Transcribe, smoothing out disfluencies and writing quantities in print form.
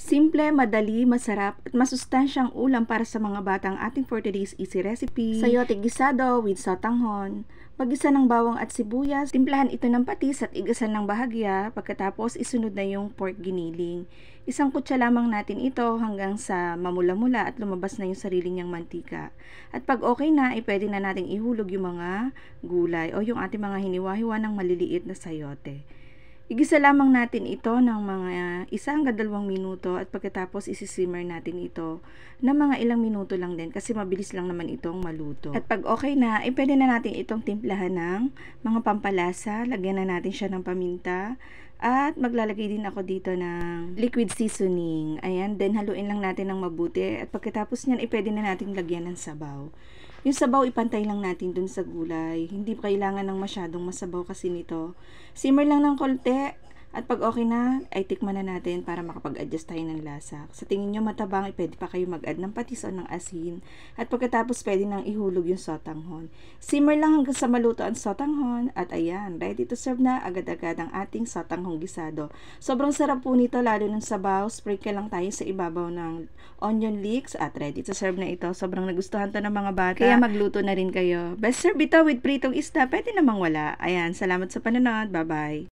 Simple, madali, masarap, at masustansyang ulam para sa mga batang ating for today's easy recipe. Sayote gisado with sotanghon. Pag-isa ng bawang at sibuyas, timplahan ito ng patis at igasan ng bahagya, pagkatapos isunod na yung pork giniling. Isang kutsa lamang natin ito hanggang sa mamula-mula at lumabas na yung sarili niyang mantika. At pag okay na, pwede na nating ihulog yung mga gulay o yung ating mga hiniwa-hiwa ng maliliit na sayote. Igisa lamang natin ito ng mga 1 hanggang 2 minuto at pagkatapos isisimmer natin ito ng mga ilang minuto lang din kasi mabilis lang naman itong maluto. At pag okay na, pwede na natin itong timplahan ng mga pampalasa. Lagyan na natin siya ng paminta at maglalagay din ako dito ng liquid seasoning. Ayan, then haluin lang natin ng mabuti at pagkatapos niyan, pwede na natin lagyan ng sabaw. Yung sabaw, ipantay lang natin dun sa gulay. Hindi kailangan ng masyadong masabaw kasi nito. Simmer lang ng konti. At pag okay na, tikman na natin para makapag-adjust tayo ng lasa. Sa tingin nyo matabang, pwede pa kayo mag-add ng patis o ng asin. At pagkatapos, pwede nang ihulog yung sotanghon. Simmer lang hanggang sa maluto ang sotanghon. At ayan, ready to serve na agad-agad ang ating sotanghong gisado. Sobrang sarap po nito, lalo ng sabaw. Sprinkle lang tayo sa ibabaw ng onion leeks. At ready to serve na ito. Sobrang nagustuhan to ng mga bata. Kaya magluto na rin kayo. Best serve ito with pritong isda. Pwede namang wala. Ayan, salamat sa panonood. Bye-bye.